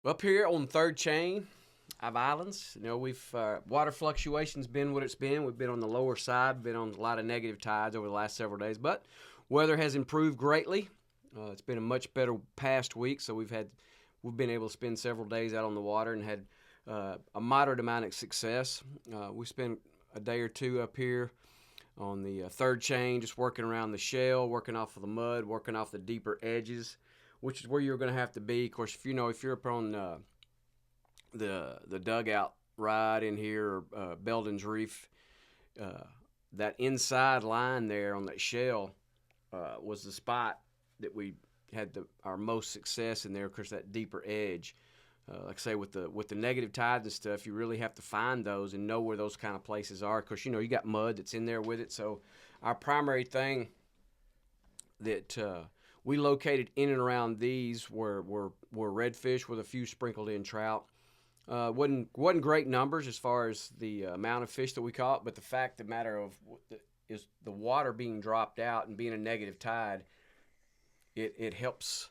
Up here on third chain of islands, we've water fluctuations been what it's been. We've been on the lower side, been on a lot of negative tides over the last several days, but weather has improved greatly. It's been a much better past week, so we've been able to spend several days out on the water and had a moderate amount of success. We spent a day or two up here on the third chain, just working around the shell, working off of the mud, working off the deeper edges, which is where you're going to have to be. Of course, if you're up on the dugout ride in here, or Belden's Reef, that inside line there on that shell was the spot that we had our most success in there. Of course, that deeper edge. Like I say, with the negative tides and stuff, you really have to find those and know where those kind of places are. Of course, you got mud that's in there with it. So our primary thing that we located in and around these were redfish with a few sprinkled in trout. Wasn't great numbers as far as the amount of fish that we caught, but the fact of the matter is the water being dropped out and being a negative tide, it helps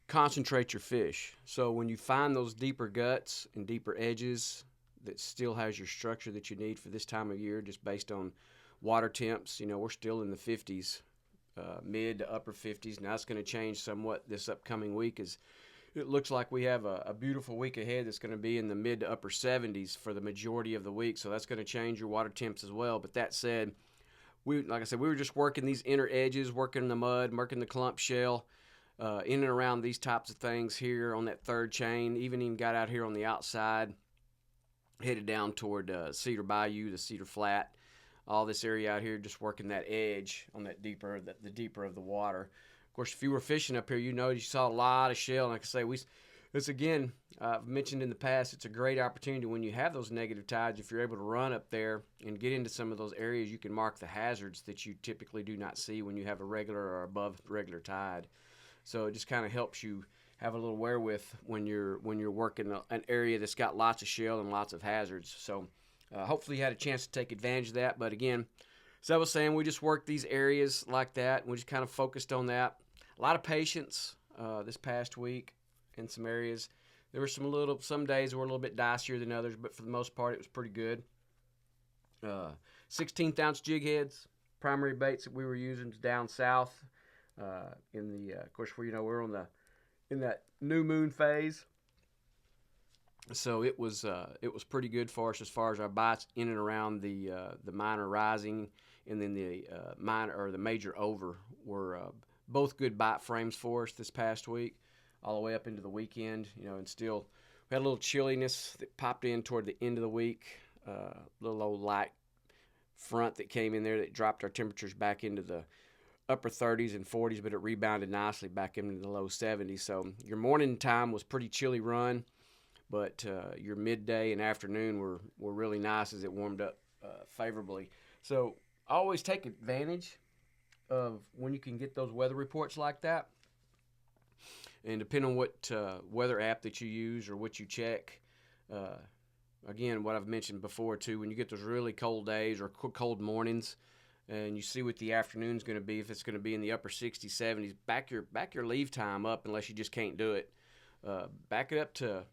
concentrate your fish. So when you find those deeper guts and deeper edges that still has your structure that you need for this time of year, just based on water temps, we're still in the 50s, mid to upper 50s. Now it's going to change somewhat this upcoming week, as it looks like we have a beautiful week ahead that's going to be in the mid to upper 70s for the majority of the week. So that's going to change your water temps as well. But that said, like I said, we were just working these inner edges, working the mud, working the clump shell, in and around these types of things here on that third chain. Even got out here on the outside, headed down toward Cedar Bayou, the Cedar Flat, all this area out here, just working that edge on that the deeper of the water. Of course, if you were fishing up here, you saw a lot of shell. And like I say, it's again, I've mentioned in the past, it's a great opportunity when you have those negative tides. If you're able to run up there and get into some of those areas, you can mark the hazards that you typically do not see when you have a regular or above regular tide. So it just kind of helps you have a little wherewith when you're working an area that's got lots of shell and lots of hazards. So hopefully you had a chance to take advantage of that. But again, as I was saying, we just worked these areas like that, and we just kind of focused on that. A lot of patience this past week in some areas. There were some days were a little bit dicier than others, but for the most part, it was pretty good. 16th ounce jig heads, primary baits that we were using down south. Of course, we're in that new moon phase, so it was pretty good for us as far as our bites in and around the minor rising, and then the minor or the major over were both good bite frames for us this past week, all the way up into the weekend. And still we had a little chilliness that popped in toward the end of the week, little old light front that came in there that dropped our temperatures back into the upper 30s and 40s, but it rebounded nicely back into the low 70s. So your morning time was pretty chilly run, but your midday and afternoon were really nice as it warmed up favorably. So always take advantage of when you can get those weather reports like that. And depending on what weather app that you use or what you check, again, what I've mentioned before too, when you get those really cold days or cold mornings, and you see what the afternoon's going to be, if it's going to be in the upper 60s, 70s, back your leave time up unless you just can't do it. Back it up to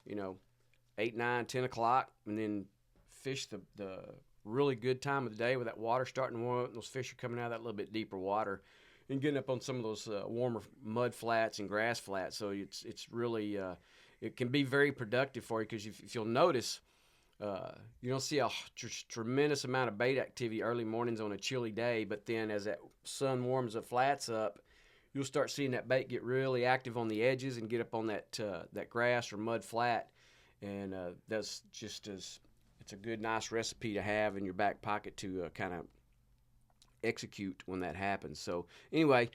8, 9, 10 o'clock, and then fish the really good time of the day with that water starting to warm up, and those fish are coming out of that little bit deeper water and getting up on some of those warmer mud flats and grass flats. So it's really it can be very productive for you, because if you'll notice, you don't see a tremendous amount of bait activity early mornings on a chilly day, but then as that sun warms the flats up, you'll start seeing that bait get really active on the edges and get up on that grass or mud flat, and that's just it's a good, nice recipe to have in your back pocket to kind of execute when that happens. So anyway,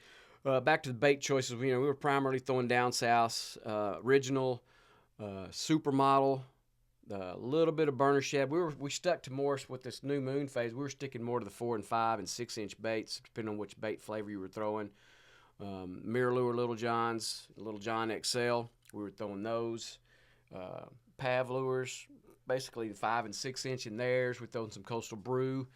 back to the bait choices. We were primarily throwing down south, original, supermodel, a little bit of burner shad. We stuck to more with this new moon phase. We were sticking more to the 4 and 5 and 6 inch baits, depending on which bait flavor you were throwing. Mirror lure Little Johns, Little John XL. We were throwing those. Pav lures, basically the 5 and 6 inch in theirs. We're throwing some Coastal Brew.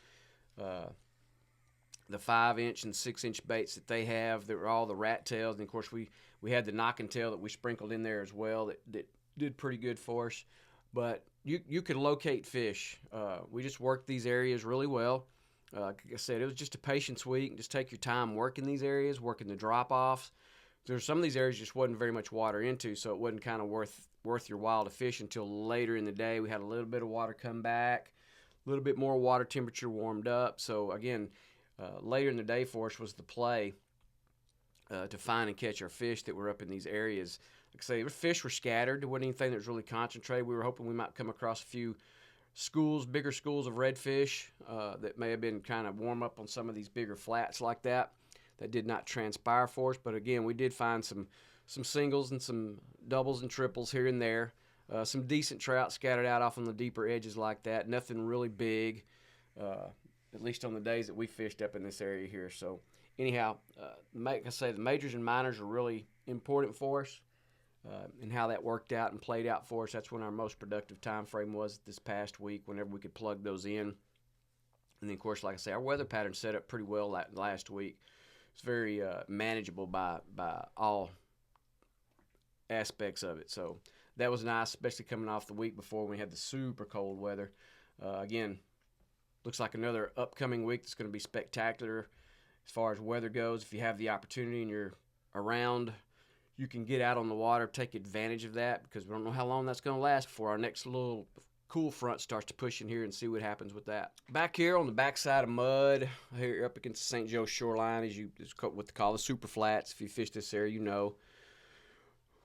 The 5 inch and 6 inch baits that they have, they were all the rat tails. And of course, we had the knock and tail that we sprinkled in there as well. That did pretty good for us. But you could locate fish. We just worked these areas really well. Like I said, it was just a patience week. Just take your time working these areas, working the drop-offs. There's some of these areas just wasn't very much water into, so it wasn't kind of worth your while to fish until later in the day. We had a little bit of water come back, a little bit more water temperature warmed up. So again, later in the day for us was the play to find and catch our fish that were up in these areas. Like I say, the fish were scattered. There wasn't anything that was really concentrated. We were hoping we might come across a few bigger schools of redfish that may have been kind of warm up on some of these bigger flats like that. That did not transpire for us, but again, we did find some singles and some doubles and triples here and there. Some decent trout scattered out off on the deeper edges like that. Nothing really big, at least on the days that we fished up in this area here. So anyhow, like I say, the majors and minors are really important for us, and how that worked out and played out for us. That's when our most productive time frame was this past week, whenever we could plug those in. And then, of course, like I say, our weather pattern set up pretty well last week. It's very manageable by all aspects of it. So that was nice, especially coming off the week before when we had the super cold weather. Again, looks like another upcoming week that's going to be spectacular as far as weather goes. If you have the opportunity and you're around, you can get out on the water, take advantage of that, because we don't know how long that's going to last before our next little cool front starts to push in here, and see what happens with that. Back here on the backside of Mud, here up against the St. Joe shoreline, it's what they call the super flats. If you fish this area, you know.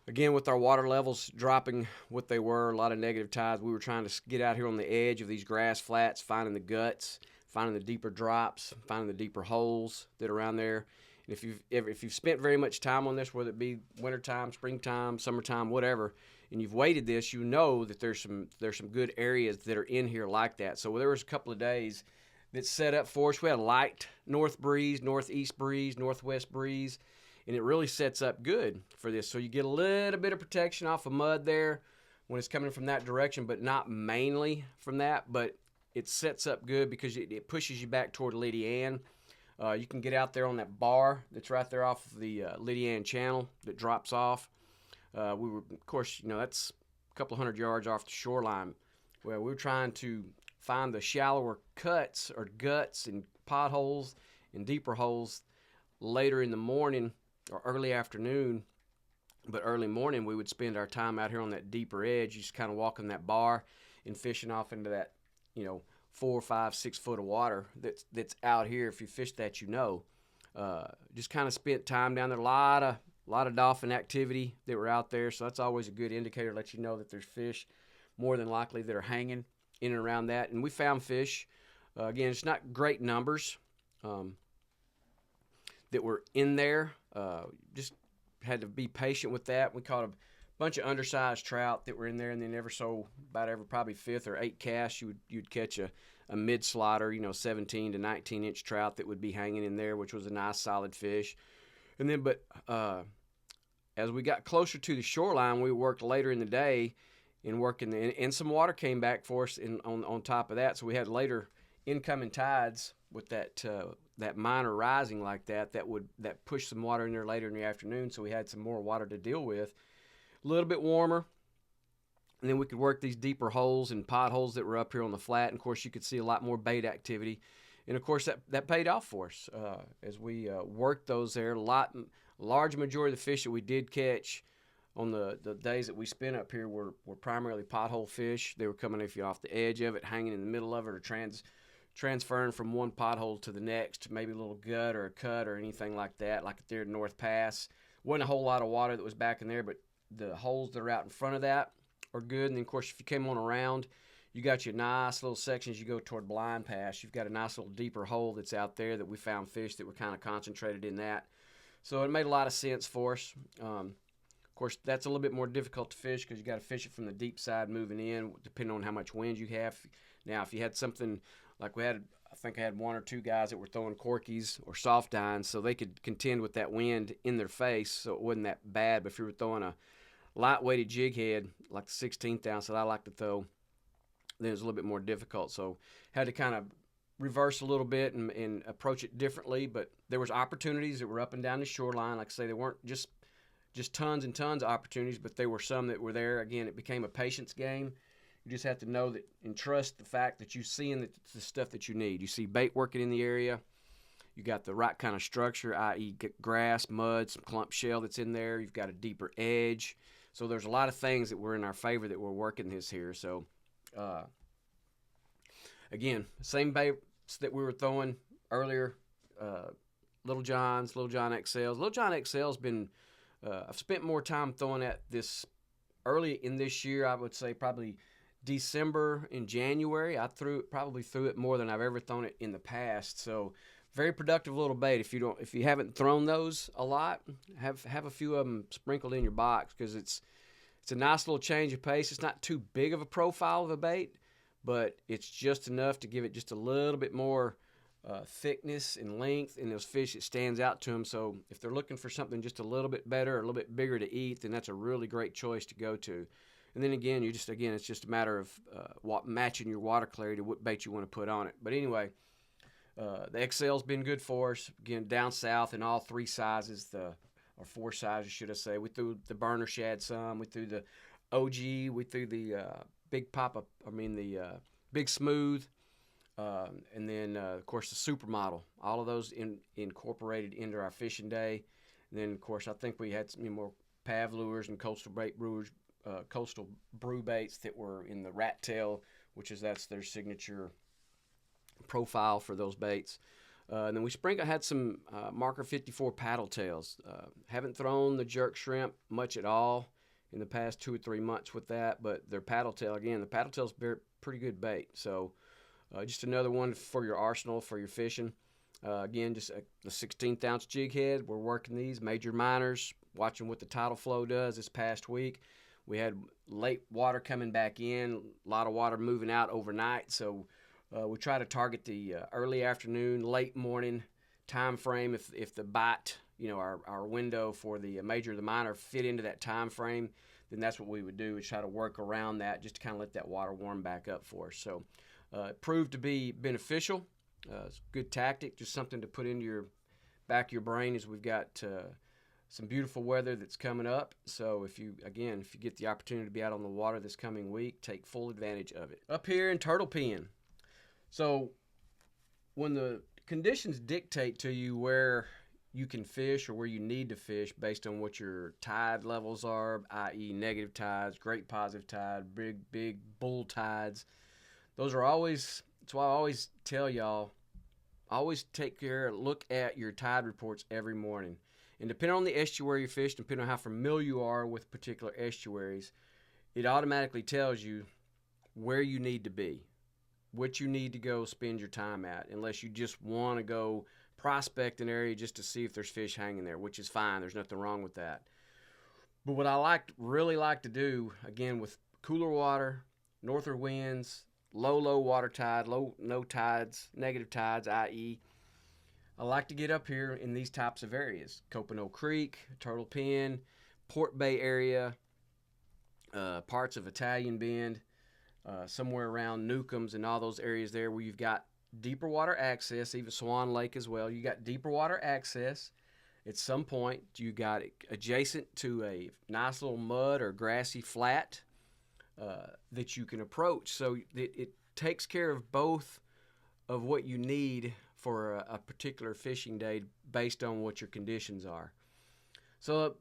Again, with our water levels dropping what they were, a lot of negative tides, we were trying to get out here on the edge of these grass flats, finding the guts, finding the deeper drops, finding the deeper holes that are around there. And if you've spent very much time on this, whether it be wintertime, springtime, summertime, whatever, and you've waded this, you know that there's some good areas that are in here like that. So there was a couple of days that set up for us. We had a light north breeze, northeast breeze, northwest breeze, and it really sets up good for this. So you get a little bit of protection off of Mud there when it's coming from that direction, but not mainly from that. But it sets up good because it pushes you back toward Lydia Ann. You can get out there on that bar that's right there off of the Lydia Ann channel that drops off. We were, of course, that's a couple hundred yards off the shoreline. Well, we were trying to find the shallower cuts or guts and potholes and deeper holes later in the morning or early afternoon. But early morning, we would spend our time out here on that deeper edge, just kind of walking that bar and fishing off into that, 4, 5, 6 foot of water that's out here. If you fish that, just kind of spent time down there. A lot of dolphin activity that were out there, so that's always a good indicator. Let you know that there's fish more than likely that are hanging in and around that. And we found fish. Again, it's not great numbers that were in there. Just had to be patient with that. We caught a bunch of undersized trout that were in there, and then about every probably 5th or 8th cast, you'd catch a mid slaughter, 17 to 19 inch trout that would be hanging in there, which was a nice solid fish. And then, as we got closer to the shoreline, we worked later in the day and some water came back for us on top of that. So we had later incoming tides with that minor rising like that pushed some water in there later in the afternoon. So we had some more water to deal with, a little bit warmer. And then we could work these deeper holes and potholes that were up here on the flat. And of course, you could see a lot more bait activity. And of course, that paid off for us as we worked those there. Large majority of the fish that we did catch on the days that we spent up here were primarily pothole fish. They were coming off the edge of it, hanging in the middle of it, or transferring from one pothole to the next, maybe a little gut or a cut or anything like that, like there at North Pass. Wasn't a whole lot of water that was back in there, but the holes that are out in front of that are good. And then, of course, if you came on around, you got your nice little sections. You go toward Blind Pass, you've got a nice little deeper hole that's out there that we found fish that were kind of concentrated in that. So it made a lot of sense for us. Of course, that's a little bit more difficult to fish because you got to fish it from the deep side moving in, depending on how much wind you have. Now, if you had something like I think I had 1 or 2 guys that were throwing corkies or soft dines, so they could contend with that wind in their face, so it wasn't that bad. But if you were throwing a light-weighted jig head, like the 16th ounce that I like to throw, then it was a little bit more difficult. So had to kind of reverse a little bit and approach it differently. But there was opportunities that were up and down the shoreline. Like I say, they weren't just just tons and tons of opportunities, but there were some that were there. Again, it became a patience game. You just have to know that and trust the fact that you're seeing the stuff that you need. You see bait working in the area. You got the right kind of structure, i.e. grass, mud, some clump shell that's in there. You've got a deeper edge. So there's a lot of things that were in our favor that we're working this here. So, again, same baits that we were throwing earlier, Little John XLs. Little John XL's been, I've spent more time throwing at this early in this year. I would say probably December and January. I probably threw it more than I've ever thrown it in the past. So very productive little bait. If you haven't thrown those a lot, have a few of them sprinkled in your box, because it's a nice little change of pace. It's not too big of a profile of a bait, but it's just enough to give it just a little bit more thickness and length in those fish. It stands out to them. So if they're looking for something just a little bit better, or a little bit bigger to eat, then that's a really great choice to go to. And then again, it's just a matter of matching your water clarity to what bait you want to put on it. But anyway, the XL's been good for us. Again, down south in all three sizes, or four sizes, should I say. We threw the burner shad some. We threw the OG. We threw the big smooth. And then, of course, the supermodel. All of those incorporated into our fishing day. And then, of course, I think we had some more Pav lures and coastal brew baits that were in the rat tail, that's their signature profile for those baits. And then I had some Marker 54 paddle tails. Haven't thrown the jerk shrimp much at all in the past 2 or 3 months with that, but their paddle tail, again, the paddle tail's pretty good bait. So just another one for your arsenal for your fishing. Again, just the 16th ounce jig head. We're working these major minors, watching what the tidal flow does this past week. We had late water coming back in, a lot of water moving out overnight, so we try to target the early afternoon, late morning time frame. If the bite, our window for the major or the minor fit into that time frame, then that's what we would do, is try to work around that just to kind of let that water warm back up for us. So it proved to be beneficial. It's a good tactic, just something to put into your back of your brain as we've got some beautiful weather that's coming up. So if you get the opportunity to be out on the water this coming week, take full advantage of it. Up here in Turtle Pen. So when the conditions dictate to you where you can fish or where you need to fish based on what your tide levels are, i.e. negative tides, great positive tide, big bull tides, that's why I always tell y'all, always look at your tide reports every morning. And depending on the estuary you fish, depending on how familiar you are with particular estuaries, it automatically tells you where you need to be, what you need to go spend your time at, unless you just want to go prospect an area just to see if there's fish hanging there, which is fine. There's nothing wrong with that. But what I really like to do, again, with cooler water, northern winds, low water tide, no tides, negative tides, i.e., I like to get up here in these types of areas. Copano Creek, Turtle Pen, Port Bay area, parts of Italian Bend, somewhere around Newcombs and all those areas there where you've got deeper water access, even Swan Lake as well. You got deeper water access. At some point, you got it adjacent to a nice little mud or grassy flat that you can approach. So it takes care of both of what you need for a particular fishing day based on what your conditions are. So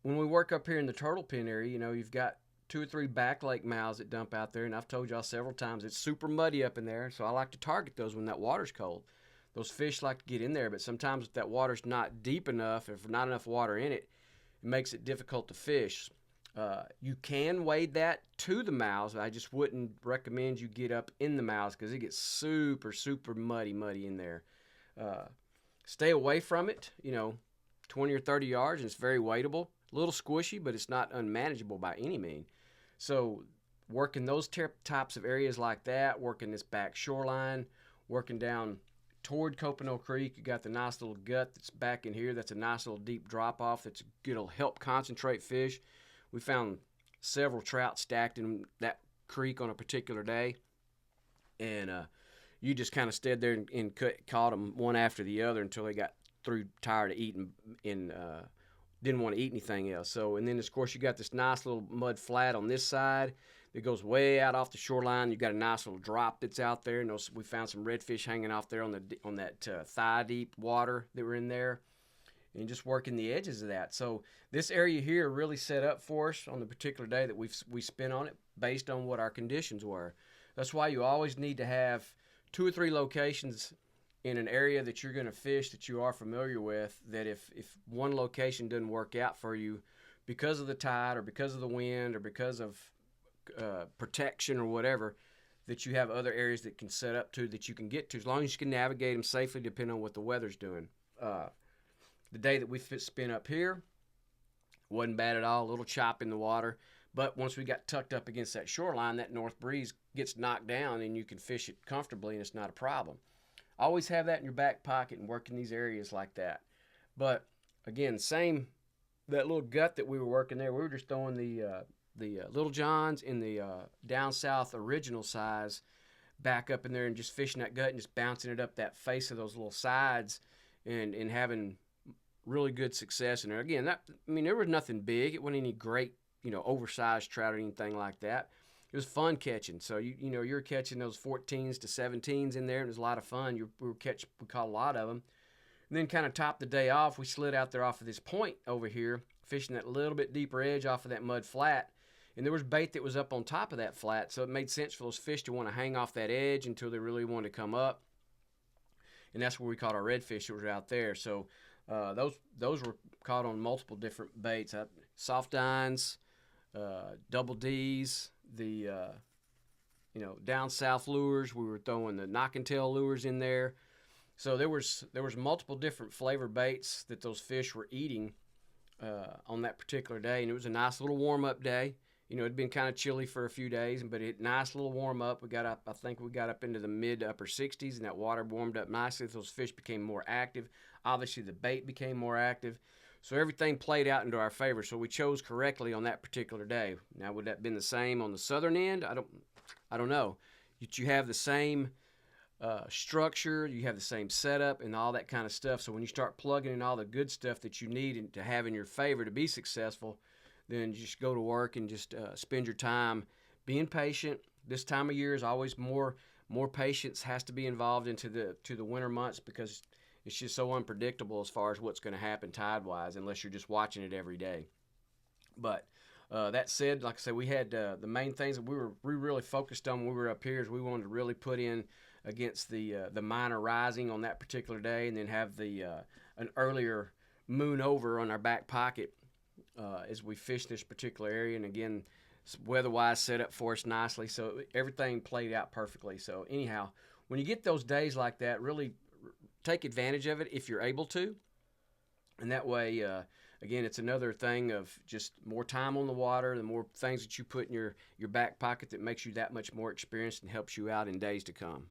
when we work up here in the Turtle Pen area, you've got 2 or 3 back lake mouths that dump out there, and I've told y'all several times it's super muddy up in there, so I like to target those when that water's cold. Those fish like to get in there, but sometimes if that water's not deep enough, if not enough water in it, it makes it difficult to fish. You can wade that to the mouths. I just wouldn't recommend you get up in the mouths because it gets super muddy in there. Stay away from it, 20 or 30 yards, and it's very wadeable. A little squishy, but it's not unmanageable by any means. So working those types of areas like that, working this back shoreline, working down toward Copano Creek, you got the nice little gut that's back in here. That's a nice little deep drop-off. It'll help concentrate fish. We found several trout stacked in that creek on a particular day, and you just kind of stood there and caught them one after the other until they got tired of eating in didn't want to eat anything else. So, and then of course you got this nice little mud flat on this side that goes way out off the shoreline. You got a nice little drop that's out there. And we found some redfish hanging off there on that thigh deep water that were in there, and just working the edges of that. So this area here really set up for us on the particular day that we spent on it, based on what our conditions were. That's why you always need to have 2 or 3 locations in an area that you're going to fish that you are familiar with, that if one location doesn't work out for you because of the tide or because of the wind or because of protection or whatever, that you have other areas that can set up to, that you can get to, as long as you can navigate them safely depending on what the weather's doing. The day that we spent up here wasn't bad at all, a little chop in the water, but once we got tucked up against that shoreline, that north breeze gets knocked down and you can fish it comfortably and it's not a problem. Always have that in your back pocket and work in these areas like that. But again, that little gut that we were working there, we were just throwing the Little Johns in the down south original size back up in there and just fishing that gut and just bouncing it up that face of those little sides and having really good success in there. Again, there was nothing big. It wasn't any great, oversized trout or anything like that. It was fun catching. So you're catching those 14s to 17s in there, and it was a lot of fun. We caught a lot of them. And then kind of topped the day off, we slid out there off of this point over here, fishing that little bit deeper edge off of that mud flat. And there was bait that was up on top of that flat, so it made sense for those fish to want to hang off that edge until they really wanted to come up. And that's where we caught our redfish that were out there. So those were caught on multiple different baits, soft dines, double D's, the down south lures. We were throwing the knock and tail lures in there. So there was multiple different flavor baits that those fish were eating on that particular day, and it was a nice little warm up day. It'd been kind of chilly for a few days, but nice little warm up. I think we got up into the mid to upper 60s, and that water warmed up nicely. Those fish became more active. Obviously, the bait became more active. So everything played out into our favor. So we chose correctly on that particular day. Now, would that have been the same on the southern end? I don't know. You have the same structure, you have the same setup, and all that kind of stuff. So when you start plugging in all the good stuff that you need to have in your favor to be successful, then you just go to work and just spend your time being patient. This time of year is always more patience has to be involved into the winter months, because it's just so unpredictable as far as what's going to happen tide-wise, unless you're just watching it every day. But that said, like I said, we had the main things that we really focused on when we were up here is we wanted to really put in against the minor rising on that particular day, and then have an earlier moon over on our back pocket as we fished this particular area. And again, weather-wise set up for us nicely, so everything played out perfectly. So anyhow, when you get those days like that, really take advantage of it if you're able to. And that way, again, it's another thing of just more time on the water, the more things that you put in your back pocket that makes you that much more experienced and helps you out in days to come.